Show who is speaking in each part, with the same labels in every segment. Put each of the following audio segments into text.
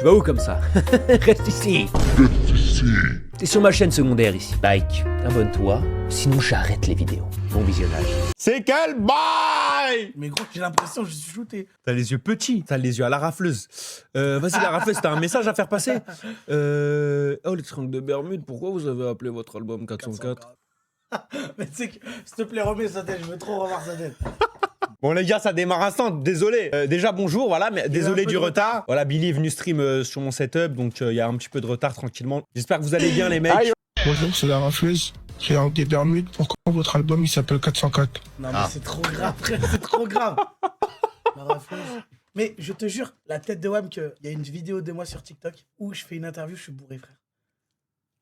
Speaker 1: vas où comme ça? Reste ici. T'es sur ma chaîne secondaire ici. Like, abonne-toi, sinon j'arrête les vidéos. Bon visionnage.
Speaker 2: C'est quel bail?
Speaker 3: Mais gros, j'ai l'impression que je suis shooté.
Speaker 2: T'as les yeux petits, t'as les yeux à la rafleuse. Vas-y, la rafleuse, t'as un message à faire passer. Oh, les trinques de Bermude, pourquoi vous avez appelé votre album 404?
Speaker 3: Mais tu sais que, s'il te plaît, remets sa tête, je veux trop revoir sa tête.
Speaker 2: Bon les gars, ça démarre instant, désolé. Déjà bonjour, voilà, mais désolé du retard. Voilà, Billy est venu stream sur mon setup, donc il y a un petit peu de retard tranquillement. J'espère que vous allez bien les mecs.
Speaker 4: Bonjour, c'est la rafleuse. Triangle des Bermudes. Pourquoi votre album il s'appelle 404?
Speaker 3: Non mais c'est trop grave, frère, c'est trop grave. La rafleuse. Mais je te jure, la tête de Wham, qu'il y a une vidéo de moi sur TikTok où je fais une interview, je suis bourré, frère.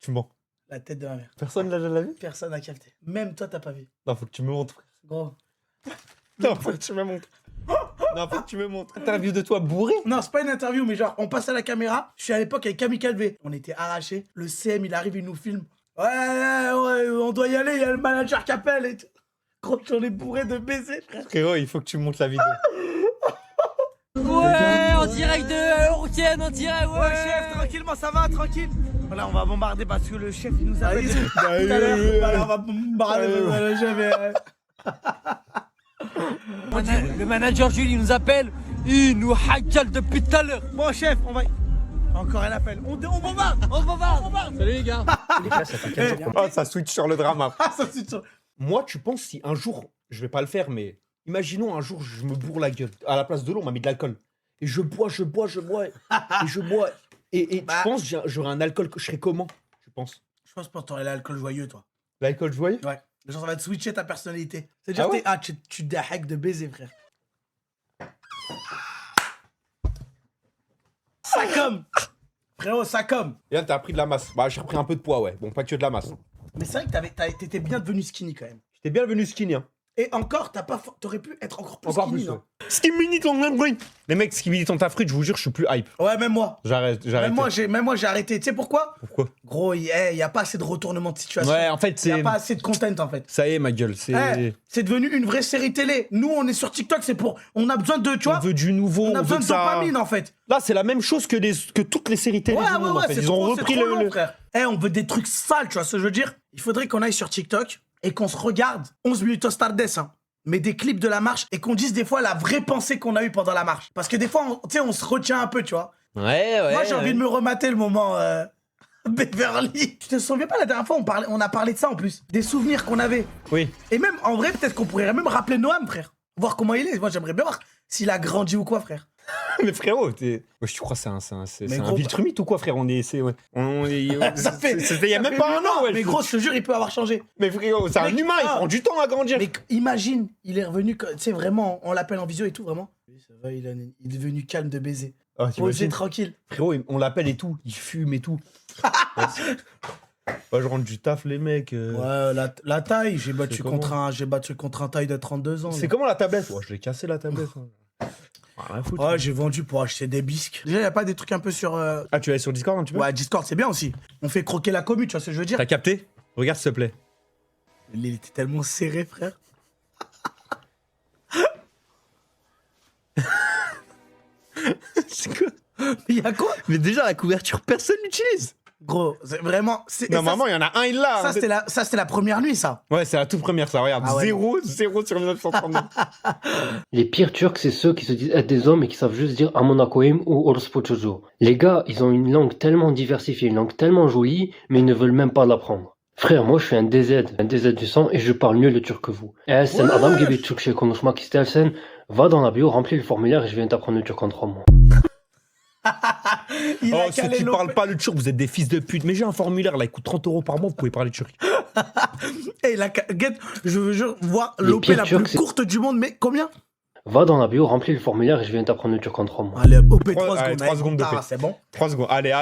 Speaker 2: Tu mens.
Speaker 3: La tête de ma mère.
Speaker 2: Personne l'a jamais vu?
Speaker 3: Personne n'a capté. Même toi, t'as pas vu.
Speaker 2: Non, faut que tu me montres.
Speaker 3: Gros.
Speaker 2: Non, faut que tu me montres. Non, faut que tu me montres. Interview de toi bourré?
Speaker 3: Non, c'est pas une interview, mais genre, on passe à la caméra. Je suis à l'époque avec Camille Calvé. On était arrachés. Le CM, il arrive, il nous filme. Ouais, on doit y aller, il y a le manager qui appelle et tout. Gros, j'en ai bourré de baisers, frère.
Speaker 2: Frérot, il faut que tu me montres la vidéo.
Speaker 5: Ouais, en direct de Eurotienne, en direct, ouais.
Speaker 3: Chef, tranquillement, ça va, tranquille. Voilà, on va bombarder parce que le chef, il nous appelle. Tout
Speaker 2: Bah,
Speaker 3: à l'heure, voilà, on va bombarder le chef.
Speaker 5: Le manager Jules, il nous appelle, il nous hackale depuis tout à l'heure.
Speaker 3: Bon, chef, on va. Encore un appel. On bombarde.
Speaker 5: On bombarde. Salut les gars.
Speaker 2: Oh, ça switch sur le drama.
Speaker 3: Ah, ça, c'est sûr.
Speaker 2: Moi, tu penses si un jour, je vais pas le faire, mais imaginons un jour, je me bourre la gueule. À la place de l'eau, on m'a mis de l'alcool. Et je bois. Et je bois. Et tu penses, j'aurais un alcool, je serais comment? Tu penses?
Speaker 3: Je pense pour t'aurais l'alcool joyeux, toi.
Speaker 2: L'alcool joyeux?
Speaker 3: Ouais. Genre, ça va te switcher ta personnalité. C'est-à-dire, tu te hack de baiser, frère. Ça comme. Frérot, ça comme.
Speaker 2: Et là, t'as pris de la masse. Bah, j'ai repris un peu de poids, ouais. Bon, pas que de la masse.
Speaker 3: Mais c'est vrai que t'étais bien devenu skinny quand même.
Speaker 2: J'étais bien venu skinny, hein.
Speaker 3: Et encore, t'aurais pu être encore plus
Speaker 2: Encore
Speaker 3: skinny,
Speaker 2: plus,
Speaker 3: non?
Speaker 2: ouais. Skinny ton bruit. Les mecs, skinny ton ta frite, je vous jure, je suis plus hype.
Speaker 3: Ouais, même moi.
Speaker 2: J'arrête.
Speaker 3: Même moi, j'ai arrêté. Tu sais pourquoi?
Speaker 2: Pourquoi?
Speaker 3: Gros, y a pas assez de retournement de situation.
Speaker 2: Ouais, en fait,
Speaker 3: Y a
Speaker 2: c'est.
Speaker 3: pas assez de content, en fait.
Speaker 2: Ça y est, ma gueule.
Speaker 3: C'est devenu une vraie série télé. Nous, on est sur TikTok, c'est pour. On a besoin de. Tu
Speaker 2: On
Speaker 3: vois?
Speaker 2: veut du nouveau.
Speaker 3: On a besoin
Speaker 2: veut
Speaker 3: de
Speaker 2: que ça-
Speaker 3: dopamine, en fait.
Speaker 2: Là, c'est la même chose que toutes les séries télé
Speaker 3: Ouais,
Speaker 2: du monde, en fait.
Speaker 3: c'est
Speaker 2: Ils ont
Speaker 3: trop,
Speaker 2: repris
Speaker 3: c'est trop long,
Speaker 2: le.
Speaker 3: frère. On veut des trucs sales, tu vois ce que je veux dire? Il faudrait qu'on aille sur TikTok et qu'on se regarde 11 minutes au Stardust, hein, mais des clips de la marche et qu'on dise des fois la vraie pensée qu'on a eue pendant la marche. Parce que des fois, tu sais, on se retient un peu, tu vois.
Speaker 2: Ouais.
Speaker 3: Moi, j'ai envie de me remater le moment Beverly. Tu te souviens pas la dernière fois, on a parlé de ça en plus. Des souvenirs qu'on avait.
Speaker 2: Oui.
Speaker 3: Et même, en vrai, peut-être qu'on pourrait même rappeler Noam, frère. Voir comment il est. Moi, j'aimerais bien voir s'il a grandi ou quoi, frère.
Speaker 2: Mais frérot, ouais, tu crois que c'est
Speaker 3: Mais
Speaker 2: un
Speaker 3: gros,
Speaker 2: Viltrumite ou quoi, frère? On est.
Speaker 3: Ça fait.
Speaker 2: C'était il y a même pas un an, ouais.
Speaker 3: Mais gros, je te jure, il peut avoir changé.
Speaker 2: Mais frérot, c'est un
Speaker 3: Mec,
Speaker 2: humain, il prend du temps à grandir.
Speaker 3: Mais imagine, il est revenu, tu sais, vraiment, on l'appelle en visio et tout, vraiment. Oui, ça va, il est devenu calme de baiser.
Speaker 2: Ah,
Speaker 3: Posé,
Speaker 2: t'imagines
Speaker 3: tranquille.
Speaker 2: Frérot, on l'appelle et tout, il fume et tout. Moi, je rentre du taf, les mecs.
Speaker 3: Ouais, la taille, j'ai battu
Speaker 2: comment
Speaker 3: contre un taille de 32 ans.
Speaker 2: C'est
Speaker 3: là.
Speaker 2: comment la tablette? Ouais, je l'ai cassé la tablette. Rien à foutre.
Speaker 3: Ouais, j'ai vendu pour acheter des bisques. Déjà, y a pas des trucs un peu sur.
Speaker 2: Ah, tu vas aller sur Discord un petit peu?
Speaker 3: Ouais, Discord, c'est bien aussi. On fait croquer la commu, tu vois ce que je veux dire?
Speaker 2: T'as capté? Regarde s'il te plaît.
Speaker 3: Il était tellement serré, frère.
Speaker 2: C'est quoi?
Speaker 3: Mais y a quoi?
Speaker 2: Mais déjà, la couverture, personne l'utilise.
Speaker 3: Gros, c'est vraiment.
Speaker 2: Normalement, il y en a un, il l'a.
Speaker 3: Ça, c'était la première nuit, ça.
Speaker 2: Ouais, c'est la toute première, ça. Regarde,
Speaker 3: Ah ouais.
Speaker 2: 0 sur 1939.
Speaker 6: Les pires Turcs, c'est ceux qui se disent être des hommes et qui savent juste dire Amonakoim ou Orospochojo. Les gars, ils ont une langue tellement diversifiée, une langue tellement jolie, mais ils ne veulent même pas l'apprendre. Frère, moi je suis un DZ du sang et je parle mieux le turc que vous. Sen adam gibi Türkçe konuşmak istersen, va dans la bio, remplis le formulaire et je viens t'apprendre le turc en 3 mois.
Speaker 3: Il
Speaker 2: Oh,
Speaker 3: a
Speaker 2: ceux
Speaker 3: calé
Speaker 2: qui
Speaker 3: l'eau.
Speaker 2: parlent pas le turc, vous êtes des fils de pute. Mais j'ai un formulaire là, il coûte 30 € par mois, vous pouvez parler turc.
Speaker 3: Et la guette, je veux juste voir
Speaker 6: Les
Speaker 3: l'OP
Speaker 6: pires
Speaker 3: la
Speaker 6: Turcs,
Speaker 3: plus
Speaker 6: c'est-
Speaker 3: courte du monde, mais combien?
Speaker 6: Va dans la bio, remplis le formulaire et je viens t'apprendre le turc en 3 mois.
Speaker 3: Allez, OP 3
Speaker 2: allez,
Speaker 3: secondes.
Speaker 2: 3 secondes d'OP.
Speaker 3: Ah, c'est bon.
Speaker 2: 3 secondes, allez,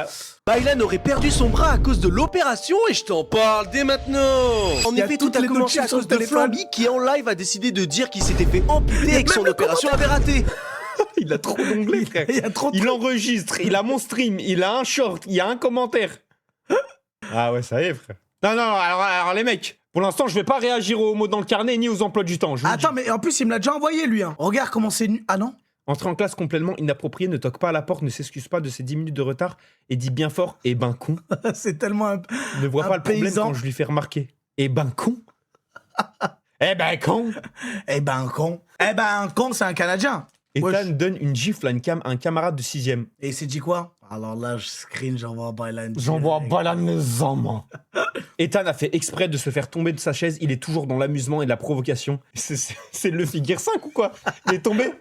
Speaker 7: Baylan aurait perdu son bras à cause de l'opération et je t'en parle dès maintenant. En
Speaker 3: Il y a
Speaker 7: effet, tout
Speaker 3: toutes
Speaker 7: a
Speaker 3: les
Speaker 7: commencé
Speaker 3: notifs
Speaker 7: à
Speaker 3: sur
Speaker 7: cause
Speaker 3: le
Speaker 7: de
Speaker 3: téléphone.
Speaker 7: Flamby qui en live a décidé de dire qu'il s'était fait amputer et que
Speaker 3: même
Speaker 7: son
Speaker 3: le
Speaker 7: opération avait raté.
Speaker 2: il a trop d'onglets, frère.
Speaker 3: Il y a trop de
Speaker 2: Il enregistre, il a mon stream, il a un short, il y a un commentaire. Ah ouais, ça y est, frère. Non, alors les mecs, pour l'instant, je vais pas réagir aux mots dans le carnet ni aux emplois du temps. Je vous le
Speaker 3: Attends,
Speaker 2: dis.
Speaker 3: mais en plus, il me l'a déjà envoyé, lui. Hein. Regarde comment c'est nu. Ah non?
Speaker 2: Entrer en classe complètement inapproprié, ne toque pas à la porte, ne s'excuse pas de ses 10 minutes de retard et dit bien fort « Eh ben con
Speaker 3: C'est tellement un... ».
Speaker 2: Ne vois
Speaker 3: Un
Speaker 2: pas le problème
Speaker 3: paysan.
Speaker 2: quand je lui fais remarquer. « Eh ben con !»« Eh ben con !»
Speaker 3: Eh ben, con. Eh ben, con, c'est un Canadien.
Speaker 2: Ethan
Speaker 3: Wesh.
Speaker 2: donne une gifle à un camarade de 6ème.
Speaker 3: Et il s'est dit quoi? Alors là, je screen, j'envoie Bailan.
Speaker 2: maman. Ethan a fait exprès de se faire tomber de sa chaise. Il est toujours dans l'amusement et la provocation. C'est le figure 5 ou quoi? Il est tombé.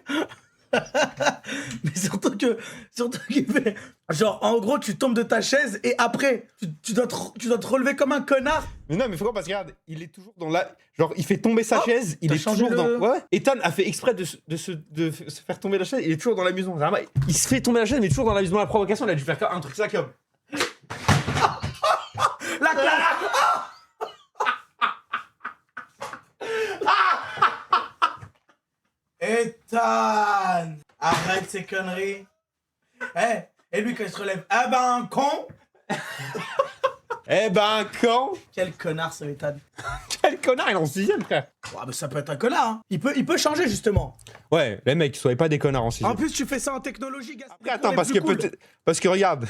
Speaker 3: Mais surtout qu'il fait... Genre, en gros, tu tombes de ta chaise et après, tu dois te relever comme un connard.
Speaker 2: Mais non, mais faut pas parce que regarde, il est toujours dans la. Genre, il fait tomber sa chaise, il
Speaker 3: t'as
Speaker 2: est
Speaker 3: changé
Speaker 2: toujours
Speaker 3: le-
Speaker 2: dans. Ouais. Ethan a fait exprès de se faire tomber la chaise, il est toujours dans l'amusement. Il se fait tomber la chaise, mais toujours dans l'amusement, la provocation. Il a dû faire un truc ça comme.
Speaker 3: La classe. Ethan, arrête ces conneries. Et lui, quand il se relève, ah ben, con.
Speaker 2: Eh ben, quand
Speaker 3: Quel connard, ce Ethan.
Speaker 2: Quel connard, il est en 6ème, frère.
Speaker 3: Ouais, mais ça peut être un connard, hein. Il peut changer, justement.
Speaker 2: Ouais, les mecs, soyez pas des connards en 6ème.
Speaker 3: En plus, tu fais ça en technologie, gars.
Speaker 2: Après, attends, parce que regarde.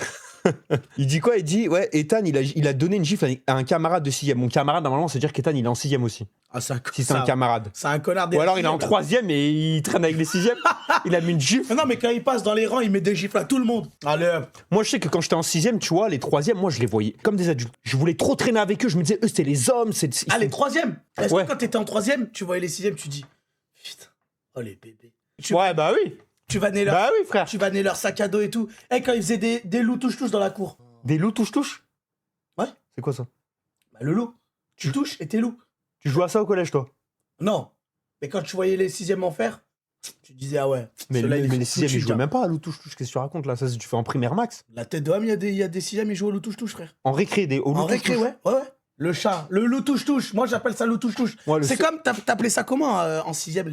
Speaker 2: Il dit quoi? Il dit, ouais, Ethan, il a donné une gifle à un camarade de 6ème. Mon camarade, normalement, c'est dire qu'Ethan, il est en 6ème aussi.
Speaker 3: Ah, c'est un,
Speaker 2: Si c'est un camarade.
Speaker 3: C'est un connard des
Speaker 2: Ou alors il est en
Speaker 3: sixièmes, là.
Speaker 2: 3ème et il traîne avec les 6ème. Il a mis une gifle.
Speaker 3: Mais non, mais quand il passe dans les rangs, il met des gifles à tout le monde. Allez, hop.
Speaker 2: Moi, je sais que quand j'étais en 6ème, tu vois, les 3ème, moi, je les voyais comme des adultes. Je voulais trop traîner avec eux. Je me disais, eux, c'est les hommes.
Speaker 3: Ah, les troisièmes. Est-ce
Speaker 2: Ouais.
Speaker 3: que quand t'étais en troisième, tu voyais les sixièmes, tu dis, putain, oh les bébés.
Speaker 2: Ouais, bah oui.
Speaker 3: Tu vannais leur,
Speaker 2: Bah oui, frère.
Speaker 3: tu vannais leur sac à dos et tout. Et quand ils faisaient des loups touche-touche dans la cour.
Speaker 2: Des loups touche-touche?
Speaker 3: Ouais.
Speaker 2: C'est quoi ça?
Speaker 3: Bah, le loup. Tu touches et t'es loup.
Speaker 2: Tu joues à ça au collège, toi?
Speaker 3: Non. Mais quand tu voyais les sixièmes en faire, tu disais, ah ouais.
Speaker 2: Mais,
Speaker 3: ceux-là,
Speaker 2: mais
Speaker 3: ils
Speaker 2: les
Speaker 3: font
Speaker 2: 6ème, ils
Speaker 3: touche,
Speaker 2: jouaient
Speaker 3: gars.
Speaker 2: même pas à loup touche-touche. Qu'est-ce que tu racontes là? Ça, tu fais en primaire max.
Speaker 3: La tête de homme, il y a des sixièmes, ils jouent au loup touche-touche, frère.
Speaker 2: En récré, au loup
Speaker 3: En récré,
Speaker 2: touche-touche.
Speaker 3: ouais. Le chat, le loup touche-touche. Moi, j'appelle ça loup touche-touche.
Speaker 2: Ouais, le
Speaker 3: C'est
Speaker 2: seul-
Speaker 3: comme, t'appelais ça comment en sixième,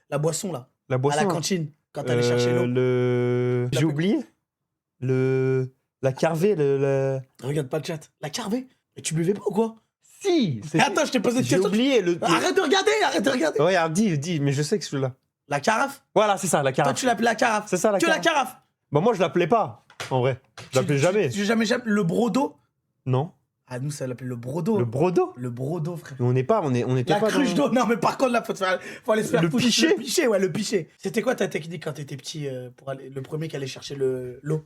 Speaker 3: la boisson, là?
Speaker 2: La boisson.
Speaker 3: À la
Speaker 2: hein.
Speaker 3: cantine, quand t'allais chercher l'eau.
Speaker 2: J'ai oublié. La carvée,
Speaker 3: Regarde pas le chat. La carvée. Mais tu buvais pas ou quoi?
Speaker 2: Si.
Speaker 3: Mais attends, je t'ai posé une
Speaker 2: J'ai
Speaker 3: question.
Speaker 2: oublié
Speaker 3: Arrête de regarder.
Speaker 2: Ouais, alors, dis, mais je sais que c'est celui-là.
Speaker 3: La carafe?
Speaker 2: Voilà, c'est ça, la
Speaker 3: Toi,
Speaker 2: carafe.
Speaker 3: tu l'appelais la carafe.
Speaker 2: C'est ça, la
Speaker 3: Que la
Speaker 2: carafe.
Speaker 3: carafe.
Speaker 2: Bah, moi, je l'appelais pas, en vrai. Je l'appelais jamais.
Speaker 3: Jamais. Le brodo?
Speaker 2: Non.
Speaker 3: Ah, nous, ça l'appelait le brodo.
Speaker 2: Le brodo.
Speaker 3: Le brodo, frère.
Speaker 2: Mais on était
Speaker 3: La
Speaker 2: pas
Speaker 3: cruche
Speaker 2: dans...
Speaker 3: d'eau. Non, mais par contre, là, faut aller se faire
Speaker 2: Le
Speaker 3: foutre.
Speaker 2: pichet.
Speaker 3: Le pichet, ouais, le pichet. C'était quoi ta technique quand t'étais petit pour aller, le premier qui allait chercher l'eau?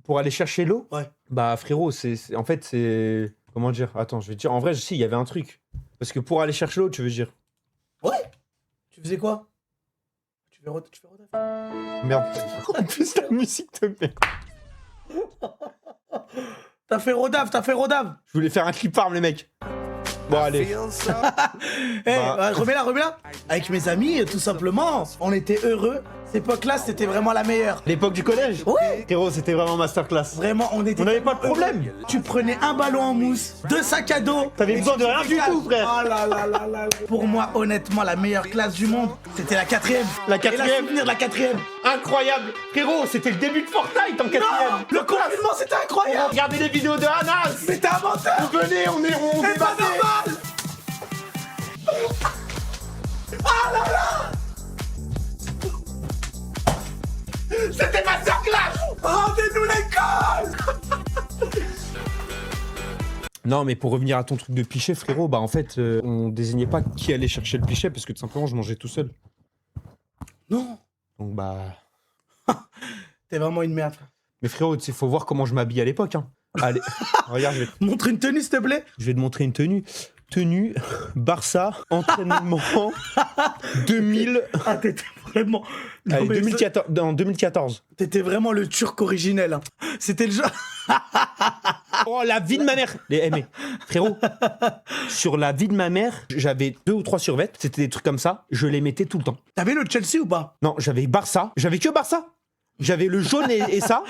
Speaker 2: Pour aller chercher l'eau.
Speaker 3: Ouais.
Speaker 2: Bah, frérot, en fait, c'est... Comment dire? Attends, je vais te dire. En vrai, si, il y avait un truc. Parce que pour aller chercher l'eau, tu veux dire...
Speaker 3: Ouais. Tu faisais quoi? Tu fais rodaf.
Speaker 2: Merde. En plus, la musique de merde.
Speaker 3: T'as fait rodaf.
Speaker 2: Je voulais faire un clip farm, les mecs. Bon, allez.
Speaker 3: Remets-la. Avec mes amis, tout simplement, on était heureux. Cette époque-là, c'était vraiment la meilleure.
Speaker 2: L'époque du collège.
Speaker 3: Ouais.
Speaker 2: Frérot, c'était vraiment masterclass.
Speaker 3: Vraiment, on était.
Speaker 2: On n'avait pas de problème.
Speaker 3: Tu prenais un ballon en mousse, 2 sacs à dos.
Speaker 2: T'avais
Speaker 3: et
Speaker 2: besoin
Speaker 3: tu
Speaker 2: de
Speaker 3: te
Speaker 2: rien du
Speaker 3: régales.
Speaker 2: tout, frère.
Speaker 3: Oh là là là là. Pour moi, honnêtement, la meilleure classe du monde, c'était la 4ème.
Speaker 2: La
Speaker 3: Et
Speaker 2: 4ème.
Speaker 3: souvenir de la 4ème.
Speaker 2: Incroyable. Frérot, c'était le début de Fortnite en 4ème.
Speaker 3: Non, le confinement, c'était incroyable.
Speaker 2: Regardez les vidéos de Anas.
Speaker 3: Mais t'es un menteur.
Speaker 2: Venez, on
Speaker 3: C'est pas
Speaker 2: débattait.
Speaker 3: normal.
Speaker 2: C'était masterclass.
Speaker 3: Rendez-nous l'école.
Speaker 2: Non, mais pour revenir à ton truc de pichet, frérot, bah en fait, on désignait pas qui allait chercher le pichet parce que tout simplement, je mangeais tout seul.
Speaker 3: Non.
Speaker 2: Donc bah...
Speaker 3: T'es vraiment une merde.
Speaker 2: Mais frérot, il faut voir comment je m'habille à l'époque. Hein. Allez, regarde,
Speaker 3: Montre une tenue, s'il te plaît.
Speaker 2: je vais te montrer une tenue. Tenue, Barça, entraînement, 2000...
Speaker 3: Ah, t'étais vraiment. Non,
Speaker 2: Allez,
Speaker 3: mais
Speaker 2: 2014, en 2014.
Speaker 3: T'étais vraiment le turc originel. Hein. C'était le genre.
Speaker 2: Oh, la vie de ma mère. Mais frérot, sur la vie de ma mère, j'avais 2 ou 3 survêtements. C'était des trucs comme ça. Je les mettais tout le temps.
Speaker 3: T'avais le Chelsea ou pas?
Speaker 2: Non, j'avais Barça. J'avais que Barça. J'avais le jaune et ça.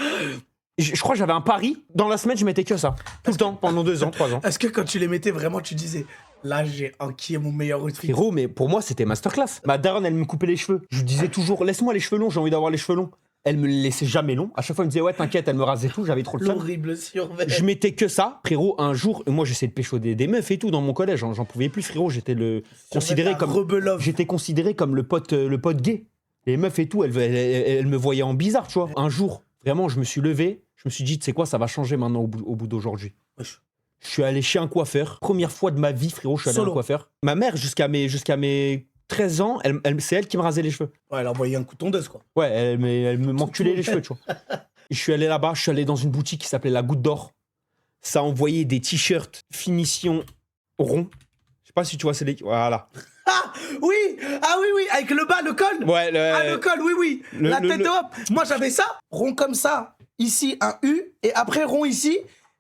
Speaker 2: Je crois que j'avais un pari. Dans la semaine, je mettais que ça. Tout le temps, pendant 2 ans, 3 ans.
Speaker 3: Est-ce que quand tu les mettais, vraiment, tu disais, là, j'ai enquillé mon meilleur outfit?
Speaker 2: Frérot, mais pour moi, c'était masterclass. Ma daronne, elle me coupait les cheveux. Je lui disais toujours, laisse-moi les cheveux longs, j'ai envie d'avoir les cheveux longs. Elle me les laissait jamais longs. À chaque fois, elle me disait, ouais, t'inquiète, elle me rasait tout, j'avais trop le fun.
Speaker 3: L'horrible survêt.
Speaker 2: Je mettais que ça. Frérot, un jour, moi, j'essayais de pécho des meufs et tout dans mon collège. J'en pouvais plus, frérot. J'étais considéré comme le pote gay. Les meufs et tout, elles me voyaient en bizarre, tu vois. Un jour, vraiment, je me suis levé, je me suis dit, tu sais quoi, ça va changer maintenant au bout d'aujourd'hui.
Speaker 3: Wesh.
Speaker 2: Je suis allé chez un coiffeur. Première fois de ma vie, frérot, je suis allé à un
Speaker 3: Solo.
Speaker 2: coiffeur. Ma mère, jusqu'à mes 13 ans, c'est elle qui me rasait les cheveux.
Speaker 3: Ouais, elle a envoyé un coup de tondeuse, quoi.
Speaker 2: Ouais, elle m'enculait les cheveux, tu vois. Et je suis allé là-bas, je suis allé dans une boutique qui s'appelait La Goutte d'Or. Ça envoyait des t-shirts finition rond. Je sais pas si tu vois, c'est des... Voilà.
Speaker 3: Oui, ah oui, oui, avec le bas, le col.
Speaker 2: Ouais,
Speaker 3: Ah, le col, oui, oui. La tête de hop. Moi, j'avais ça, rond comme ça. Ici, un U, et après, rond ici.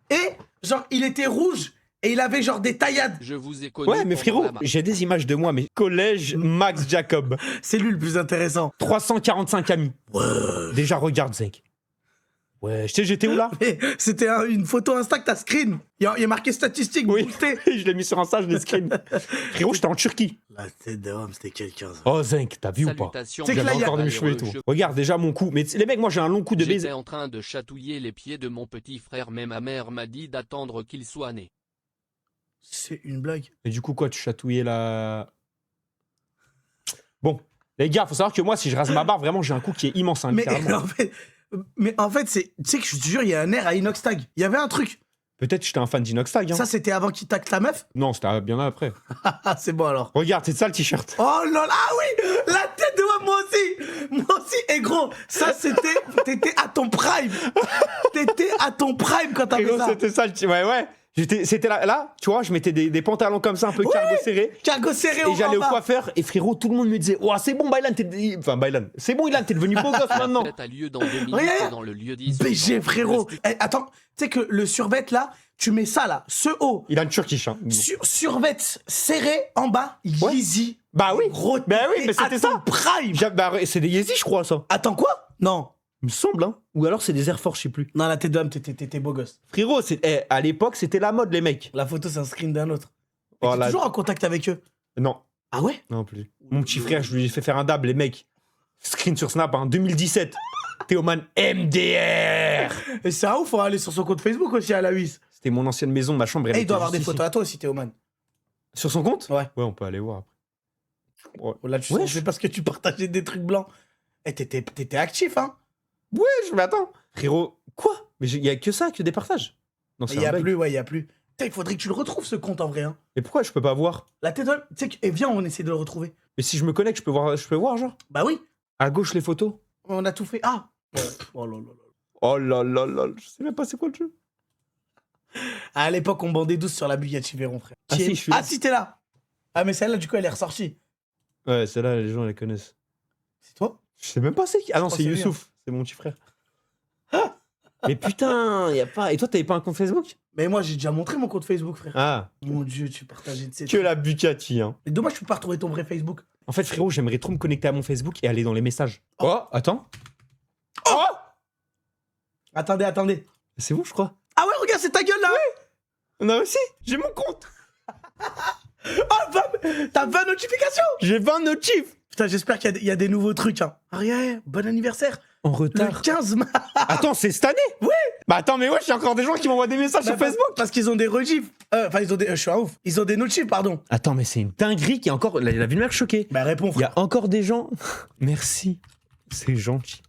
Speaker 3: Et, genre, il était rouge, et il avait, genre, des taillades.
Speaker 5: Je vous ai connu.
Speaker 2: Ouais, mais
Speaker 5: pendant
Speaker 2: frérot,
Speaker 5: la marche.
Speaker 2: j'ai des images de moi, mais collège Max Jacob.
Speaker 3: C'est lui le plus intéressant.
Speaker 2: 345 amis. Déjà, regarde, Zek. Ouais, je sais, j'étais où là?
Speaker 3: Mais c'était une photo Insta que t'as screen. Il y a marqué statistique,
Speaker 2: Oui,
Speaker 3: boosté.
Speaker 2: je l'ai mis sur Insta, je l'ai screen. Frérot, j'étais en Turquie.
Speaker 3: La tête de homme, c'était quelqu'un, ça.
Speaker 2: Oh, Zek, t'as vu ou pas?
Speaker 5: Salutations.
Speaker 3: C'est que là,
Speaker 2: J'avais
Speaker 3: il y a-
Speaker 2: encore de mes cheveux et tout. Regarde déjà mon cou. Mais les mecs, moi j'ai un long cou de baiser.
Speaker 5: J'étais en train de chatouiller les pieds de mon petit frère, mais ma mère m'a dit d'attendre qu'il soit né.
Speaker 3: C'est une blague.
Speaker 2: Et du coup, quoi, tu chatouillais la. Bon, les gars, faut savoir que moi, si je rase ma barbe, vraiment, j'ai un cou qui est immense, hein,
Speaker 3: Mais
Speaker 2: littéralement.
Speaker 3: en fait, tu sais que je te jure, il y a un air à Inox Tag. Il y avait un truc.
Speaker 2: Peut-être que j'étais un fan d'Inox Tag. Hein.
Speaker 3: Ça, c'était avant qu'il tacle ta meuf.
Speaker 2: Non, c'était bien après.
Speaker 3: Ah, c'est bon alors.
Speaker 2: Regarde, c'est ça le t-shirt.
Speaker 3: Oh là là, ah oui, la tête de moi aussi. Moi aussi. Et gros, ça c'était, t'étais à ton prime. T'étais à ton prime quand t'avais
Speaker 2: Frérot,
Speaker 3: ça.
Speaker 2: c'était ça le t-shirt. Ouais, ouais. C'était là, tu vois, je mettais des pantalons comme ça, un peu cargo serré.
Speaker 3: Cargo serré
Speaker 2: Et j'allais au coiffeur, et frérot, tout le monde me disait, oh, c'est bon, Baylan, enfin, Baylan, c'est bon, Ilan, t'es devenu beau gosse maintenant.
Speaker 5: La fête a lieu dans 2 minutes
Speaker 3: Regarde.
Speaker 5: dans le lieu 10.
Speaker 3: BG frérot. Eh, attends, tu sais que le survêt là, tu mets ça là, ce haut,
Speaker 2: Ilan Turkish, hein.
Speaker 3: survêt serré en bas,
Speaker 2: Ouais.
Speaker 3: Yeezy.
Speaker 2: Bah oui.
Speaker 3: Gros,
Speaker 2: Bah oui, mais c'était
Speaker 3: à ton
Speaker 2: ça.
Speaker 3: Prime.
Speaker 2: Bah, c'est des Yeezy, je crois, ça.
Speaker 3: Attends quoi? Non.
Speaker 2: Il me semble, hein. Ou alors c'est des Air Force, je sais plus.
Speaker 3: Non, la tête d'homme, t'étais beau gosse.
Speaker 2: Frérot, à l'époque, c'était la mode, les mecs.
Speaker 3: La photo, c'est un screen d'un autre.
Speaker 2: Oh,
Speaker 3: T'es
Speaker 2: là-
Speaker 3: toujours en contact avec eux.
Speaker 2: Non,
Speaker 3: Ah ouais?
Speaker 2: non plus. Mon petit frère, je lui ai fait faire un dab, les mecs. Screen sur Snap, hein, 2017. Théoman MDR.
Speaker 3: Et c'est un ouf, faut aller sur son compte Facebook aussi à la 8.
Speaker 2: C'était mon ancienne maison, ma chambre. elle
Speaker 3: Et il
Speaker 2: était
Speaker 3: doit avoir
Speaker 2: juste
Speaker 3: des
Speaker 2: ici.
Speaker 3: photos à toi aussi, Théoman.
Speaker 2: Sur son compte?
Speaker 3: Ouais.
Speaker 2: Ouais, on peut aller voir après. Ouais.
Speaker 3: Là, tu
Speaker 2: Wesh.
Speaker 3: sais, c'est parce que tu partageais des trucs blancs. Et t'étais actif, hein?
Speaker 2: Mais attends. Frérot, quoi? Mais il y a que ça, que des partages. Non, c'est
Speaker 3: Il y
Speaker 2: un
Speaker 3: a
Speaker 2: bug.
Speaker 3: plus, ouais, il y a plus. Putain, il faudrait que tu le retrouves, ce compte, en vrai, hein.
Speaker 2: Mais pourquoi je peux pas voir?
Speaker 3: La tête d'homme, tu sais que... Et viens, on essaie de le retrouver.
Speaker 2: Mais si je me connecte, je peux voir, genre.
Speaker 3: Bah oui,
Speaker 2: À gauche, les photos.
Speaker 3: on a tout fait. Ah! Oh là là là.
Speaker 2: Oh là là là, je sais même pas c'est quoi le jeu.
Speaker 3: À l'époque, on bandait 12 sur la Bugatti Veyron, frère.
Speaker 2: Ah si, je suis là.
Speaker 3: Ah si, t'es là. Ah, mais celle-là, du coup, elle est ressortie.
Speaker 2: Ouais, celle-là, les gens les connaissent.
Speaker 3: C'est toi?
Speaker 2: Je sais même pas c'est qui. Ah non,
Speaker 3: crois
Speaker 2: c'est
Speaker 3: que c'est lui,
Speaker 2: Youssouf, c'est mon petit frère. Mais putain, y a pas. Et toi, t'avais pas un compte Facebook?
Speaker 3: Mais moi, j'ai déjà montré mon compte Facebook, frère.
Speaker 2: Ah,
Speaker 3: Mon Dieu, tu partageais de ces
Speaker 2: que
Speaker 3: trucs.
Speaker 2: la Bucati, hein.
Speaker 3: Mais dommage, je peux pas retrouver ton vrai Facebook.
Speaker 2: En fait, frérot, j'aimerais trop me connecter à mon Facebook et aller dans les messages. Oh, attends. Oh,
Speaker 3: Attendez, attendez.
Speaker 2: c'est vous, je crois.
Speaker 3: Ah ouais, regarde, c'est ta gueule, là.
Speaker 2: Non, aussi, j'ai mon compte.
Speaker 3: Oh, t'as 20 notifications.
Speaker 2: J'ai 20 notifs.
Speaker 3: Putain, j'espère qu'il y a des nouveaux trucs, hein. Ariel, bon anniversaire.
Speaker 2: En
Speaker 3: Le
Speaker 2: retard.
Speaker 3: 15 mars.
Speaker 2: Attends, c'est cette année?
Speaker 3: Oui.
Speaker 2: Bah attends, mais ouais, il y a encore des gens qui m'envoient des messages sur Facebook.
Speaker 3: Parce qu'ils ont des rediffs. Enfin, ils ont des... je suis un ouf. Ils ont des notifs, pardon.
Speaker 2: Attends, mais c'est une dinguerie qui est encore. La ville mère choquée.
Speaker 3: Bah, réponds,
Speaker 2: Il y a
Speaker 3: frère.
Speaker 2: encore des gens. Merci. C'est gentil.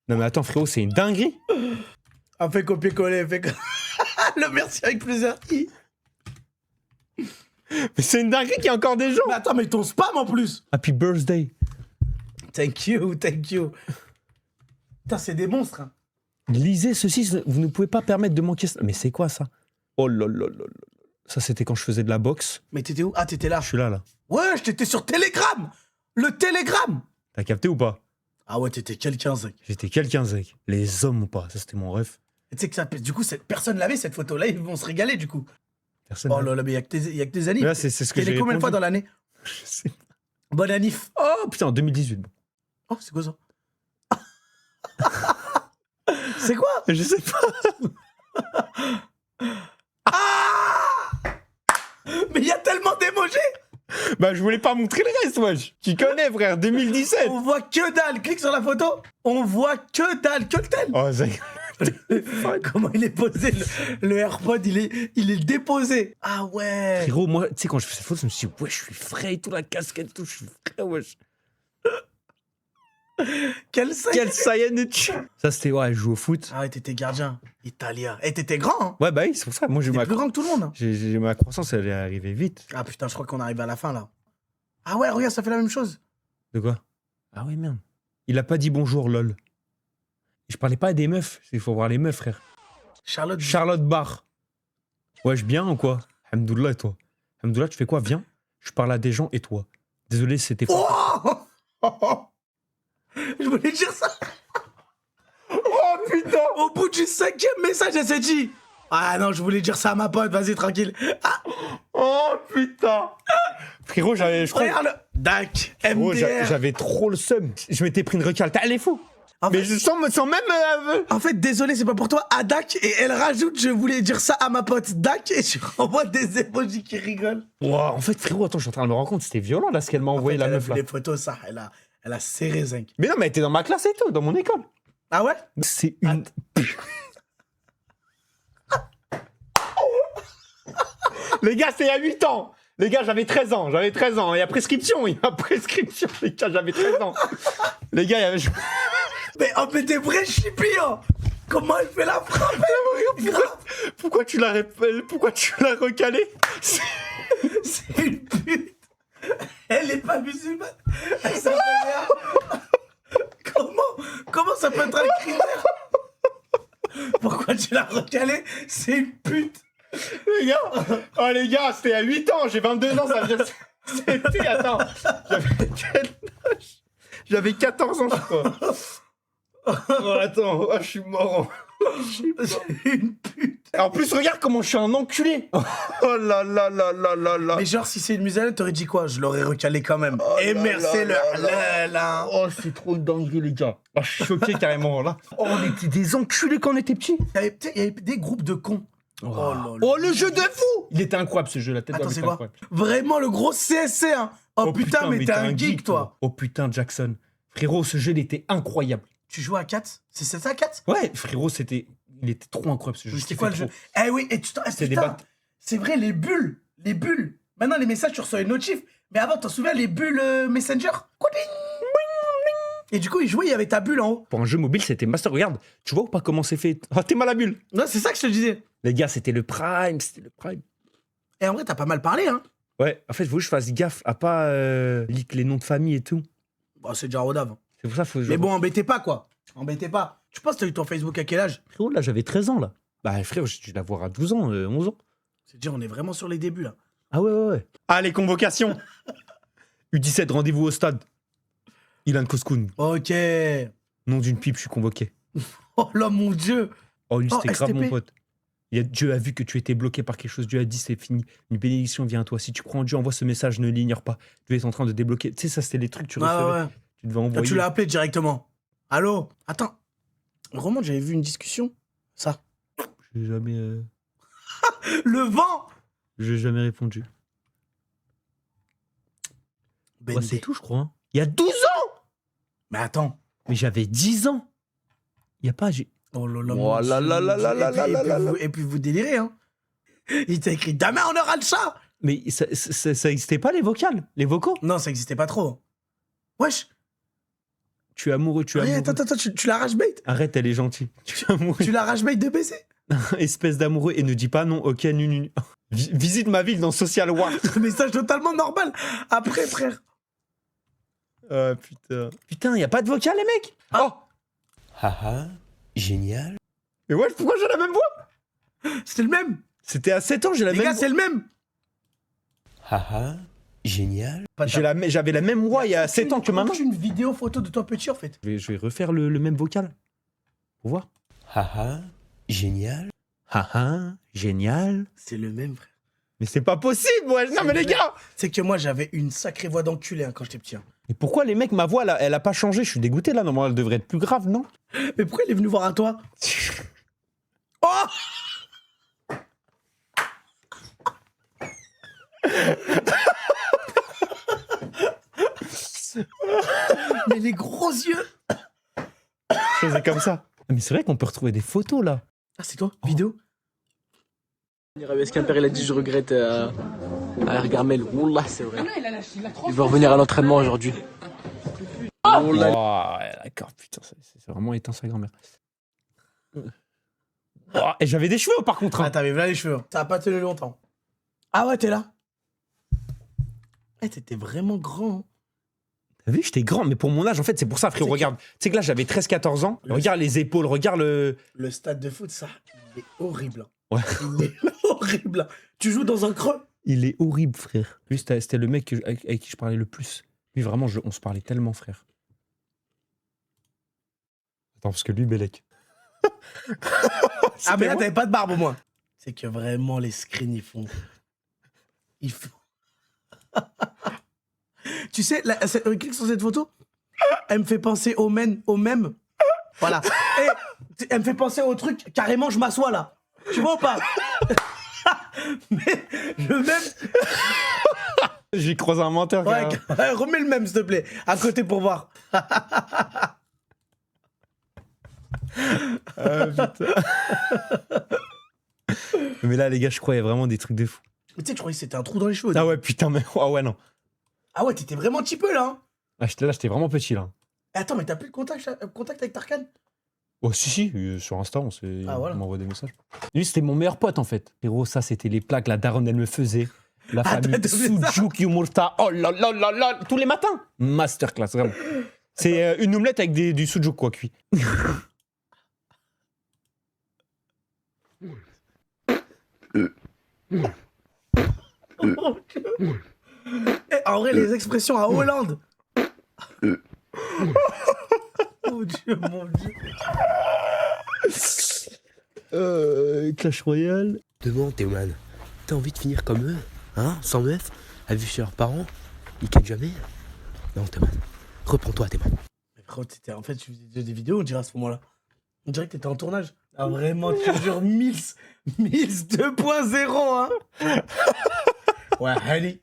Speaker 2: Non, mais attends, frérot, c'est une dinguerie.
Speaker 3: Ah, fais copier-coller, fais... Le merci avec plusieurs i.
Speaker 2: Mais c'est une dinguerie qu'il y a encore des gens.
Speaker 3: Mais attends, mais ton spam en plus.
Speaker 2: Happy birthday.
Speaker 3: Thank you, thank you. Putain, c'est des monstres, hein.
Speaker 2: Lisez ceci, vous ne pouvez pas permettre de manquer ça. Mais c'est quoi ça? Oh là là là là. Ça, c'était quand je faisais de la boxe.
Speaker 3: Mais t'étais où? Ah, t'étais là.
Speaker 2: Je suis là.
Speaker 3: Ouais, j'étais sur Telegram. Le Telegram.
Speaker 2: T'as capté ou pas?
Speaker 3: Ah ouais, t'étais quelqu'un, Zach.
Speaker 2: J'étais quelqu'un, Zach. Les hommes ou pas? Ça, c'était mon rêve.
Speaker 3: Et tu sais que ça, du coup, personne l'avait cette photo-là, ils vont se régaler du coup.
Speaker 2: Personne.
Speaker 3: Oh là là, mais il y a que tes années.
Speaker 2: Là, c'est ce que
Speaker 3: T'es
Speaker 2: j'ai
Speaker 3: né combien de fois dans l'année?
Speaker 2: Je sais pas.
Speaker 3: Bonne annif.
Speaker 2: Oh putain, en 2018. Bon.
Speaker 3: Oh, c'est quoi ça? C'est quoi?
Speaker 2: Je sais pas.
Speaker 3: Ah! Mais il y a tellement d'émojis.
Speaker 2: Bah, je voulais pas montrer le reste, wesh. Tu connais, frère, 2017.
Speaker 3: On voit que dalle. Clique sur la photo. On voit que dalle, que le tel.
Speaker 2: Oh, Zach.
Speaker 3: Comment il est posé, le AirPod, il est déposé. Ah ouais.
Speaker 2: Frérot, moi, tu sais, quand je fais cette photo, je me suis dit, ouais, je suis frais et tout, la casquette, tout, je suis frais, wesh.
Speaker 3: Quel Saiyan.
Speaker 2: Quel Saiyan. Ça, c'était, ouais, je joue au foot.
Speaker 3: Ah ouais, t'étais gardien. Italien. Et t'étais grand, hein.
Speaker 2: Ouais, bah oui, c'est pour ça. Moi, j'ai
Speaker 3: T'es
Speaker 2: ma,
Speaker 3: plus grand que tout le monde. Hein.
Speaker 2: ma croissance, elle est arrivée vite.
Speaker 3: Ah putain, je crois qu'on arrive à la fin, là. Ah ouais, regarde, ça fait la même chose.
Speaker 2: De quoi? Ah ouais, merde. Il a pas dit bonjour, lol. Je parlais pas des meufs. Il faut voir les meufs, frère. Charlotte Barr. Wesh, bien ou quoi? Hamdoullah, et toi? Hamdoullah, tu fais quoi? Viens. Je parle à des gens et toi. Désolé, c'était faux.
Speaker 3: Oh je voulais dire ça.
Speaker 2: Oh putain!
Speaker 3: Au bout du 5e message, elle s'est dit. Ah non, je voulais dire ça à ma pote, vas-y, tranquille. Ah.
Speaker 2: Oh putain! Frérot, je crois.
Speaker 3: Regarde, Dak,
Speaker 2: Frérot,
Speaker 3: MDR.
Speaker 2: j'avais trop le seum. Je m'étais pris une recale. Elle est fou!
Speaker 3: En
Speaker 2: Mais
Speaker 3: fait-
Speaker 2: je sens même.
Speaker 3: En fait, désolé, c'est pas pour toi, à Dak, et elle rajoute, je voulais dire ça à ma pote Dak, et tu renvoies des emojis qui rigolent.
Speaker 2: Wow, en fait, frérot, attends, je suis en train de me rendre compte, c'était violent là ce qu'elle m'a envoyé, la
Speaker 3: Elle a
Speaker 2: meuf
Speaker 3: vu
Speaker 2: là.
Speaker 3: les photos, ça, elle a serré zinc.
Speaker 2: Mais non, mais elle était dans ma classe et tout, dans mon école.
Speaker 3: Ah ouais?
Speaker 2: C'est une. Les gars, c'est il y a 8 ans. Les gars, j'avais 13 ans. Il y a prescription. Les gars, j'avais 13 ans. Les gars, il y avait.
Speaker 3: Mais t'es vrai chippy, hein. Comment elle fait la frappe?
Speaker 2: Pourquoi tu l'as recalé?
Speaker 3: C'est une pute. Elle est pas musulmane. Elle s'appelle Léa. Comment ça peut être un critère? Pourquoi tu l'as recalé? C'est une pute.
Speaker 2: Les gars, c'était à 8 ans. J'ai 22 ans, ça veut dire. C'était. Attends. J'avais 14 ans, je crois. Oh, attends, oh, je suis mort.
Speaker 3: C'est une pute.
Speaker 2: En plus, regarde comment je suis un enculé. Oh là là là là là là.
Speaker 3: Mais genre, si c'est une musulmane, t'aurais dit quoi? Je l'aurais recalé quand même. Et
Speaker 2: là
Speaker 3: merci
Speaker 2: là
Speaker 3: le
Speaker 2: là
Speaker 3: halal, hein.
Speaker 2: Oh, c'est trop dingue, les gars. Oh, je suis choqué carrément là. Oh, on était des enculés quand on était petits.
Speaker 3: Il y avait des groupes de cons. Oh là là.
Speaker 2: Oh, le jeu de fou. Il était incroyable ce jeu, la tête.
Speaker 3: Attends, c'est quoi? Vraiment le gros CSC, hein. Oh putain, mais t'es un geek, toi.
Speaker 2: Oh putain, Jackson. Frérot, ce jeu, il était incroyable.
Speaker 3: Tu joues à 4? C'est ça, 4?
Speaker 2: Ouais, frérot, il était trop incroyable ce jeu.
Speaker 3: C'était quoi le jeu? Eh oui, et tu t'en...
Speaker 2: C'était des
Speaker 3: putain,
Speaker 2: battes.
Speaker 3: c'est vrai, les bulles. Les bulles. Maintenant, les messages, tu reçois une notif. Mais avant, t'en souviens, les bulles Messenger? Et du coup, il jouait, il y avait ta bulle en haut.
Speaker 2: Pour un jeu mobile, c'était master. Regarde, tu vois ou pas comment c'est fait? Ah, t'es mal à bulle.
Speaker 3: Non, c'est ça que je te disais.
Speaker 2: Les gars, c'était le prime.
Speaker 3: Et en vrai, t'as pas mal parlé, hein.
Speaker 2: Ouais, en fait, faut que je fasse gaffe à pas leak les noms de famille et tout.
Speaker 3: Bon, c'est déjà rodave.
Speaker 2: C'est pour ça faut que je...
Speaker 3: Mais bon, embêtez pas, quoi. Embêtez pas. Tu penses que t'as eu ton Facebook à quel âge?
Speaker 2: Frérot, là, j'avais 13 ans, là. Bah, frère, j'ai dû l'avoir à 12 ans, 11 ans.
Speaker 3: C'est dire, on est vraiment sur les débuts, là.
Speaker 2: Ah ouais. Allez, convocation. U17, rendez-vous au stade. Ilan Koskoun.
Speaker 3: Ok.
Speaker 2: Nom d'une pipe, je suis convoqué.
Speaker 3: Oh là, mon Dieu.
Speaker 2: Oh, lui,
Speaker 3: Oh,
Speaker 2: c'était grave,
Speaker 3: STP.
Speaker 2: mon pote. Dieu a vu que tu étais bloqué par quelque chose. Dieu a dit, c'est fini. Une bénédiction vient à toi. Si tu crois en Dieu, envoie ce message, ne l'ignore pas. Dieu est en train de débloquer. Tu sais, ça, c'était les trucs que tu recevais.
Speaker 3: Ouais.
Speaker 2: Tu devais
Speaker 3: Là,
Speaker 2: envoyer.
Speaker 3: tu l'as appelé directement. Allô? Attends. Vraiment, j'avais vu une discussion. Ça.
Speaker 2: J'ai jamais,
Speaker 3: Le vent.
Speaker 2: j'ai jamais répondu.
Speaker 3: Ben
Speaker 2: Ouais, c'est tout, je crois. Hein. Il y a 12 ans.
Speaker 3: Mais attends.
Speaker 2: Mais j'avais 10 ans. Il y a pas...
Speaker 3: Oh là là.
Speaker 2: Oh
Speaker 3: mon
Speaker 2: là
Speaker 3: Dieu,
Speaker 2: là là
Speaker 3: mon
Speaker 2: là
Speaker 3: Dieu.
Speaker 2: là là là là là.
Speaker 3: Et puis vous délirez, hein. Il t'a écrit demain on aura le chat.
Speaker 2: Mais ça existait pas, les vocales, les vocaux.
Speaker 3: Non, ça existait pas trop. Wesh.
Speaker 2: Tu es amoureux, tu es
Speaker 3: Allez,
Speaker 2: amoureux.
Speaker 3: attends, tu la rage bait.
Speaker 2: Arrête, elle est gentille. Tu es amoureux.
Speaker 3: Tu la rage bait de baiser.
Speaker 2: Espèce d'amoureux et ne dis pas non, ok, nu. Visite ma ville dans Social War.
Speaker 3: Message totalement normal. Après, frère.
Speaker 2: Ah putain. Putain, y a pas de vocal, les mecs. Oh.
Speaker 1: Haha, génial.
Speaker 2: Mais ouais, pourquoi j'ai la même voix?
Speaker 3: C'était le même.
Speaker 2: C'était à 7 ans, j'ai la
Speaker 3: Les
Speaker 2: même
Speaker 3: gars,
Speaker 2: voix.
Speaker 3: c'est le même.
Speaker 1: Haha, génial.
Speaker 2: J'avais la même voix il y a 7 ans que maintenant.
Speaker 3: Une vidéo photo de toi petit, en fait.
Speaker 2: Je vais refaire le même vocal. Pour voir.
Speaker 1: Haha, génial.
Speaker 2: Haha, génial.
Speaker 3: C'est le même, frère.
Speaker 2: Mais c'est pas possible, ouais. Non, mais les gars.
Speaker 3: C'est que moi, j'avais une sacrée voix d'enculé hein, quand j'étais petit. Hein.
Speaker 2: Mais pourquoi les mecs, ma voix, là, elle a pas changé? Je suis dégoûté, là. Normalement, elle devrait être plus grave, non?
Speaker 3: Mais pourquoi il est venu voir à toi? Oh! Mais les gros yeux!
Speaker 2: Je faisais comme ça. Ah, mais c'est vrai qu'on peut retrouver des photos, là.
Speaker 3: Ah, c'est toi? Vidéo?
Speaker 8: Est-ce qu'un père il a dit je regrette à Ergamel? Wallah, c'est vrai. Il veut revenir à l'entraînement aujourd'hui.
Speaker 3: Oh,
Speaker 2: Oh là là.
Speaker 1: Oh, ouais, d'accord, putain, c'est vraiment éteint sa grand-mère. Oh, et j'avais des cheveux par contre.
Speaker 3: Ah, t'avais là les cheveux. Ça a pas tenu longtemps. Ah ouais, t'es là. Eh, t'étais vraiment grand. Hein.
Speaker 1: T'as vu, j'étais grand, mais pour mon âge, en fait, c'est pour ça, frérot. Regarde, tu sais que là, j'avais 13-14 ans. Regarde les épaules, regarde le.
Speaker 3: Le stade de foot, ça, il est horrible. Hein.
Speaker 1: Ouais.
Speaker 3: Il est horrible. Hein. Tu joues dans un creux.
Speaker 1: Il est horrible, frère. Lui, c'était le mec avec qui je parlais le plus. Lui, vraiment, on se parlait tellement, frère. Attends, parce que lui, Bellec.
Speaker 3: Ah, mais là, t'avais pas de barbe au moins. C'est que vraiment, les screens, ils font. Ils font. Tu sais, clique sur cette photo. Elle me fait penser au même. Voilà. Et elle me fait penser au truc, carrément, je m'assois là. Tu vois ou pas? Mais le même.
Speaker 1: J'ai croisé un menteur.
Speaker 3: Ouais, remets le même, s'il te plaît. À côté pour voir.
Speaker 1: Putain. Mais là, les gars, je croyais vraiment des trucs de fou.
Speaker 3: Mais tu sais que je croyais que c'était un trou dans les cheveux.
Speaker 1: Ah ouais, putain, mais. Ah ouais, non.
Speaker 3: Ah ouais, t'étais vraiment petit peu là. Hein.
Speaker 1: Ah, j'étais vraiment petit là.
Speaker 3: Attends, mais t'as plus de contact avec Tarkan?
Speaker 1: Oh, si, sur Insta,
Speaker 3: voilà.
Speaker 1: on m'envoie des messages. Lui, c'était mon meilleur pote en fait. Frérot, ça, c'était les plaques, la daronne, elle me faisait. La famille Sujuk Yumurta. Oh là là là là, tous les matins. Masterclass, vraiment. C'est une omelette avec du sujuk, quoi, cuit.
Speaker 3: En vrai, les expressions à Hollande. Oh Dieu, mon Dieu.
Speaker 1: Clash Royale.
Speaker 9: Demande, Théoman, t'as envie de finir comme eux? Hein? Sans meuf? À vue chez leurs parents? Ils quittent jamais? Non, Théoman. Reprends-toi, Théoman.
Speaker 3: Mais frérot, en fait, tu faisais des vidéos, on dirait à ce moment-là. On dirait que t'étais en tournage. Ah, vraiment, tu te jures, Mills 2.0, hein? Ouais, Annie.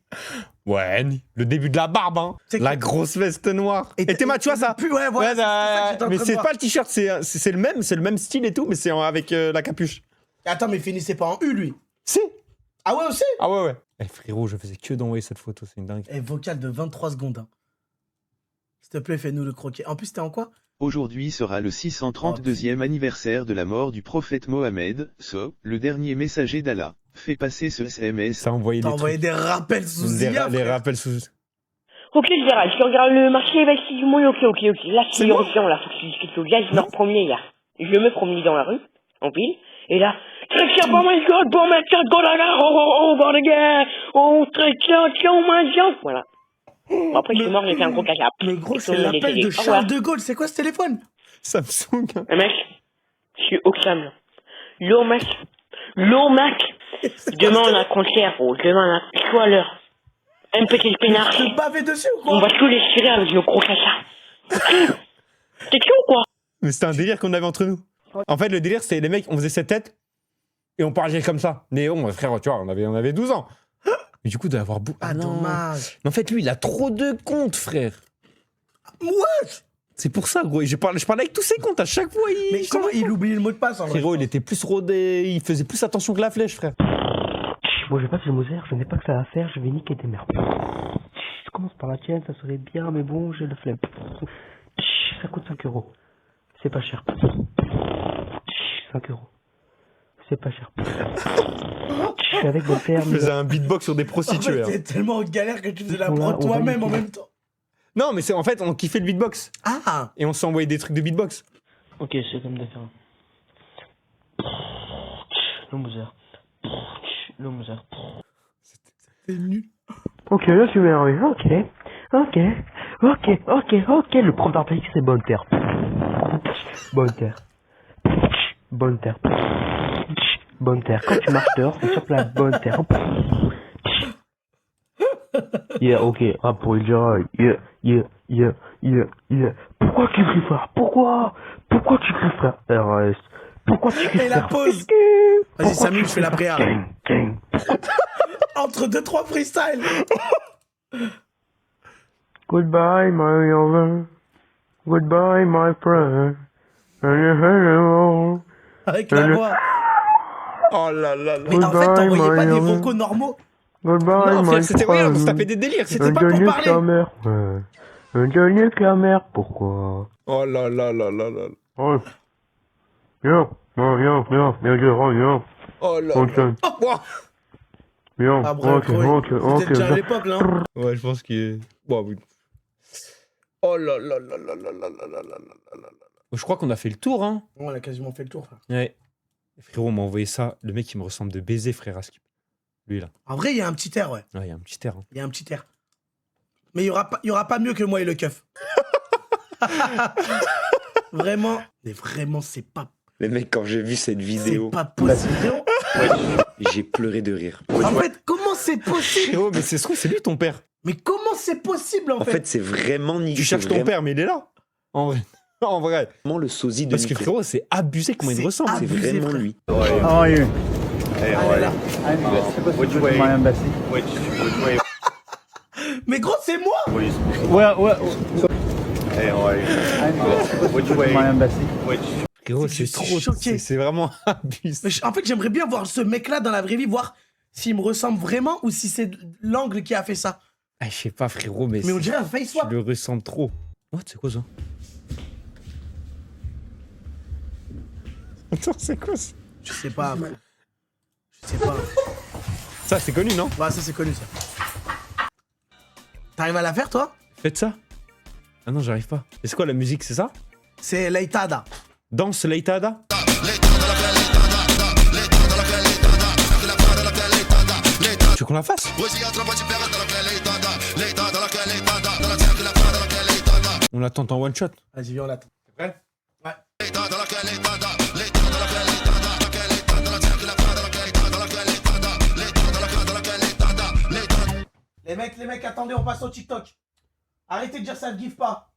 Speaker 1: Ouais, Annie. Le début de la barbe, hein. La grosse veste noire. Et Théma, tu vois ça?
Speaker 3: Ouais, voilà.
Speaker 1: Mais c'est pas le t-shirt, c'est le même style et tout, mais c'est avec la capuche.
Speaker 3: Attends, mais finissait pas en U, lui.
Speaker 1: Si.
Speaker 3: Ah ouais, aussi?
Speaker 1: Ah ouais. Eh frérot, je faisais que d'envoyer cette photo, c'est une dingue.
Speaker 3: Et vocal de 23 secondes. Hein. S'il te plaît, fais-nous le croquis. En plus, t'es en quoi?
Speaker 10: Aujourd'hui sera le 632e anniversaire de la mort du prophète Mohammed, le dernier messager d'Allah. Fais passer ce SMS.
Speaker 1: Ça a envoyé
Speaker 3: T'as envoyé des rappels sous IA,
Speaker 1: des rappels sous.
Speaker 11: Ok, Gérald, tu regardes le marché, bah, si, oui, ok. Là, c'est urgent, là, faut que je me promener, là. Je me promenais dans la rue, en ville, et là, très cher, oh my god, bon, my god, oh, bon, les gars, oh, très cher, oh my god, voilà. Bon, après, je suis mort, j'ai fait un gros caca.
Speaker 3: Le gros, c'est l'appel de Charles de Gaulle, c'est quoi ce téléphone?
Speaker 1: Samsung.
Speaker 11: Mec, je suis Oxfam. L'OMAC. Demain, on a un concert, gros. Demain, on a quoi à l'heure? Un petit peinard.
Speaker 3: Tu te baver dessus ou quoi?
Speaker 11: On va tous les tirer avec le gros caca. T'es qui ou quoi?
Speaker 1: Mais c'était un délire qu'on avait entre nous. En fait, le délire, c'était les mecs, on faisait cette tête et on parlait comme ça. Néon, frère, tu vois, on avait 12 ans. Mais du coup, d'avoir
Speaker 3: Ah, dommage.
Speaker 1: Mais en fait, lui, il a trop de comptes, frère.
Speaker 3: Ouais.
Speaker 1: C'est pour ça, gros. Je parlais avec tous ses comptes à chaque fois.
Speaker 3: Mais comment il oubliait le mot de passe en vrai?
Speaker 1: Frérot, il était plus rodé, il faisait plus attention que la flèche, frère.
Speaker 9: Moi, je vais pas faire Moser, je n'ai pas que ça à faire, je vais niquer tes mères. Je commence par la tienne, ça serait bien, mais bon, j'ai le flemme. Ça coûte 5 €. C'est pas cher. 5 €. C'est pas cher. Je suis avec mon père.
Speaker 1: Il faisait un beatbox sur des prostituées.
Speaker 3: En fait, t'es tellement en galère que tu faisais la prod toi-même en même temps.
Speaker 1: Non, mais c'est en fait, on kiffait le beatbox.
Speaker 3: Ah.
Speaker 1: Et on s'envoyait des trucs de beatbox.
Speaker 9: Ok, c'est comme d'accord. Le Moser. Le Moser.
Speaker 3: C'est nul.
Speaker 9: Ok, là tu m'as envie. Ok. Le prof d'artiste, c'est bonne terre. Bonne terre. Quand tu marches dehors, c'est sur la bonne terre. Yeah, ok. Ah, pour il dira, yeah. Pourquoi tu cries, frère? Pourquoi tu cries, frère? RS. Pourquoi tu cries, frère?
Speaker 3: Et la pause. Vas-y, Samuel, je fais la prière. Entre 2-3 freestyles.
Speaker 9: Goodbye, my lover. Goodbye, my friend.
Speaker 3: Avec la voix.
Speaker 1: Oh là là là.
Speaker 3: Mais en fait, t'envoyais pas des vocaux normaux.
Speaker 9: Goodbye,
Speaker 1: non, frère, c'était rien, on se tapait des délires.
Speaker 3: C'était pas pour parler.
Speaker 9: Un dernier que la mère, pourquoi?
Speaker 2: Oh là là là là là.
Speaker 9: Oh. Viens, viens, viens.
Speaker 2: Oh là
Speaker 9: On
Speaker 2: là.
Speaker 9: tient.
Speaker 2: Ouah.
Speaker 9: Viens,
Speaker 3: Ah, bref, c'était déjà à l'époque, là. Hein.
Speaker 2: Ouais, je pense qu'il est. Bon, oui. Oh là là là là là là là là là là là.
Speaker 1: Je crois qu'on a fait le tour, hein.
Speaker 3: On a quasiment fait le tour, frère.
Speaker 1: Ouais. Frérot, on m'a envoyé ça. Le mec, il me ressemble de baiser, frère Askip. Lui, là.
Speaker 3: En vrai, il y a un petit air, ouais.
Speaker 1: Ouais, il y a un petit air. Hein.
Speaker 3: Il y a un petit air. Mais il y aura pas mieux que moi et le keuf. Vraiment. Mais vraiment, c'est pas.
Speaker 12: Les mecs, quand j'ai vu cette vidéo,
Speaker 3: C'est pas possible.
Speaker 12: j'ai pleuré de rire.
Speaker 3: En fait, comment c'est possible?
Speaker 1: Frérot, mais c'est lui ton père.
Speaker 3: Mais comment c'est possible, en
Speaker 12: En fait, c'est vraiment nickel.
Speaker 1: Tu cherches ton père, mais il est là. En vrai. En vrai.
Speaker 12: Vraiment le sosie de
Speaker 1: Parce que
Speaker 12: Nico.
Speaker 1: frérot, c'est abusé comment il me ressemble.
Speaker 12: C'est
Speaker 3: abusé,
Speaker 12: vraiment
Speaker 3: frère.
Speaker 12: lui.
Speaker 9: How are you?
Speaker 3: Ah là là.
Speaker 9: Which way? My embassy.
Speaker 12: Which way?
Speaker 3: Mais gros, c'est moi!
Speaker 9: Where?
Speaker 12: Hey, how are you?
Speaker 9: Which way? My embassy.
Speaker 1: Frérot,
Speaker 3: Je
Speaker 1: c'est
Speaker 3: suis
Speaker 1: trop.
Speaker 3: choqué.
Speaker 1: C'est vraiment abusé.
Speaker 3: Mais en fait, j'aimerais bien voir ce mec-là dans la vraie vie, voir s'il me ressemble vraiment ou si c'est l'angle qui a fait ça.
Speaker 1: Ah, je sais pas, frérot, mais.
Speaker 3: Mais on dirait un face swap.
Speaker 1: Tu le ressembles trop. Oh, c'est quoi ça? Attends, c'est quoi ça?
Speaker 3: Je sais pas, frère. Je sais pas.
Speaker 1: Ça, c'est connu, non?
Speaker 3: Ouais, ça, c'est connu, ça. T'arrives à la faire, toi?
Speaker 1: Faites ça. Ah non, j'arrive pas. Et c'est quoi la musique, c'est ça?
Speaker 3: C'est Leitada.
Speaker 1: Danse Leitada? Tu veux qu'on la fasse? On l'attend en one shot.
Speaker 3: Vas-y, viens, on l'attend.
Speaker 1: C'est prêt?
Speaker 3: Ouais. Les mecs, attendez, on passe au TikTok. Arrêtez de dire ça ne give pas.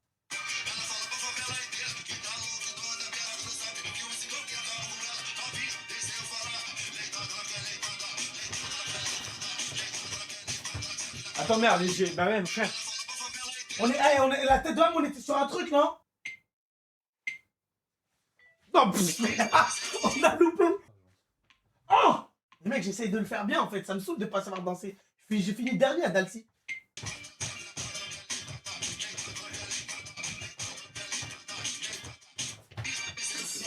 Speaker 1: Attends, merde, bah même, frère.
Speaker 3: On est la tête d'homme, on était sur un truc, non? Non, on a loupé. Oh! Les mecs, j'essaye de le faire bien en fait, ça me saoule de pas savoir danser. J'ai fini dernier à Dalcy.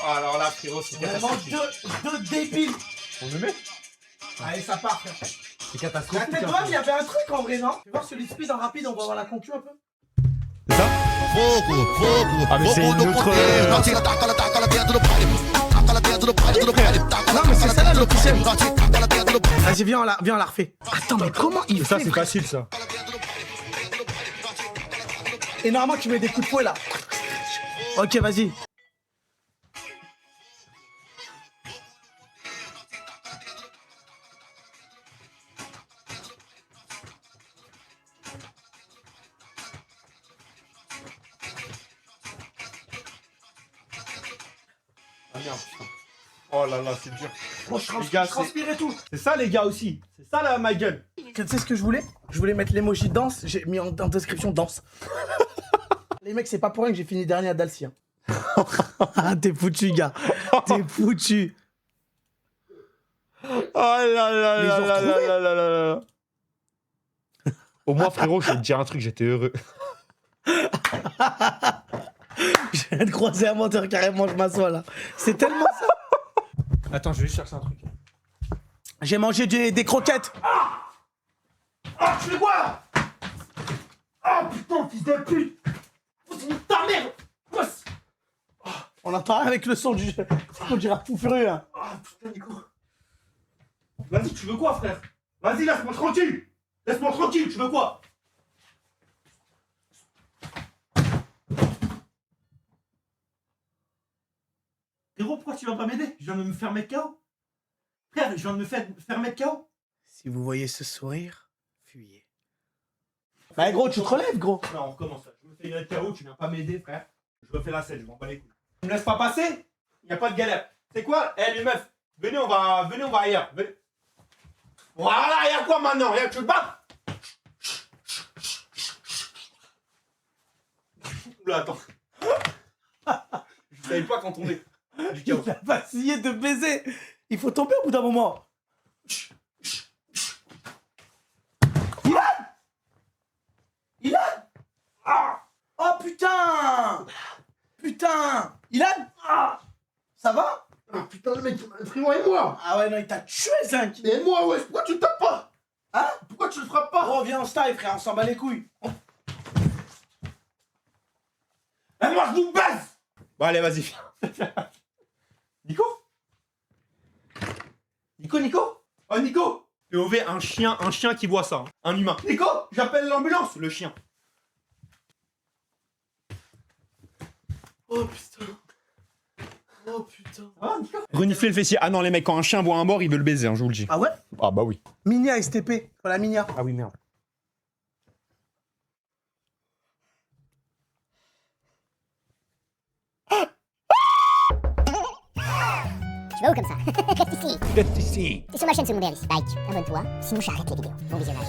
Speaker 1: Oh, alors là, frérot, c'est
Speaker 3: Vraiment deux débiles.
Speaker 1: On le met?
Speaker 3: Allez, ça part, frère.
Speaker 1: C'est
Speaker 3: La
Speaker 1: catastrophique.
Speaker 3: tête d'homme, il y avait un truc en vrai, non? Tu vas voir celui de speed en rapide, on va voir la concu un peu.
Speaker 1: C'est ça? Ah, mais c'est une autre.
Speaker 3: Non, mais c'est ça là l'officiel. Vas-y, viens, on la refait. Attends, mais comment il
Speaker 1: Ça,
Speaker 3: fait?
Speaker 1: c'est facile, ça.
Speaker 3: Et normalement, tu mets des coups de fouet là. Ok, vas-y.
Speaker 1: Ah merde, putain. Oh là là, c'est dur.
Speaker 3: Oh, je
Speaker 1: Les gars,
Speaker 3: transpire et tout.
Speaker 1: C'est ça, les gars, aussi. C'est ça, là, ma gueule.
Speaker 3: Tu sais ce que je voulais? Je voulais mettre l'emoji danse. J'ai mis en description danse. Les mecs, c'est pas pour rien que j'ai fini dernier à Dalcy. Hein. Ah, t'es foutu, gars. T'es foutu.
Speaker 1: Oh là là
Speaker 3: Mais ils
Speaker 1: là
Speaker 3: ont
Speaker 1: là
Speaker 3: retrouvé.
Speaker 1: là là là là. Au moins, frérot, je vais te dire un truc, j'étais heureux.
Speaker 3: Je viens de croiser un menteur carrément, je m'assois là. C'est tellement ça.
Speaker 1: Attends, je vais juste chercher un truc.
Speaker 3: J'ai mangé des croquettes. Ah, tu fais quoi là? Ah putain, fils de pute. C'est ta mère. Bosse. On entend rien avec le son du jeu. On dirait un fou furieux. Hein. Ah putain, Nico.
Speaker 2: Vas-y, tu veux quoi, frère? Vas-y, laisse-moi tranquille. Laisse-moi tranquille, tu veux quoi? Héros, pourquoi tu vas pas m'aider? Je viens de me faire mettre KO. Frère, je viens de me faire mettre KO.
Speaker 3: Si vous voyez ce sourire, fuyez. Bah gros, tu te relèves, gros.
Speaker 2: Non, on recommence là. Je me fais mettre KO, tu viens pas m'aider, frère. Je refais la scène, je m'en bats les couilles. Tu me laisses pas passer? Y a pas de galère. C'est quoi? Eh, les meufs, venez, on va ailleurs. Venez. Voilà, y'a quoi maintenant? Y'a que tu te bats? Oula, attends. Je savais pas quand on est. Du chaos.
Speaker 3: Il a vacillé de baiser. Il faut tomber au bout d'un moment. Ilan! Ilan! Ah! putain! Putain! Ilan? Ah, ça va?
Speaker 4: Ah putain, le mec, frérot, et moi?
Speaker 3: Ah ouais, non, il t'a tué, Zinc!
Speaker 4: Et moi, ouais, pourquoi tu le tapes pas?
Speaker 3: Hein?
Speaker 4: Pourquoi tu le frappes pas?
Speaker 3: Reviens en style, frère, on s'en bat les couilles.
Speaker 4: Et moi, je vous baisse!
Speaker 2: Bon, allez, vas-y. Nico? Nico? Oh, Nico! POV, un chien qui voit ça. Hein. Un humain. Nico, j'appelle l'ambulance. Le chien.
Speaker 3: Oh putain. Oh putain.
Speaker 2: Ah, Nico. Renifler le fessier. Ah non, les mecs, quand un chien voit un mort, il veut le baiser, hein, je vous le dis.
Speaker 3: Ah ouais?
Speaker 2: Ah bah oui.
Speaker 3: Minia STP. Voilà, Minia.
Speaker 2: Ah oui, merde.
Speaker 13: Tu vas où comme ça? Reste ici.
Speaker 2: Reste ici.
Speaker 13: T'es sur ma chaîne, c'est mon Like, abonne-toi, sinon j'arrête les vidéos. Bon visionnage.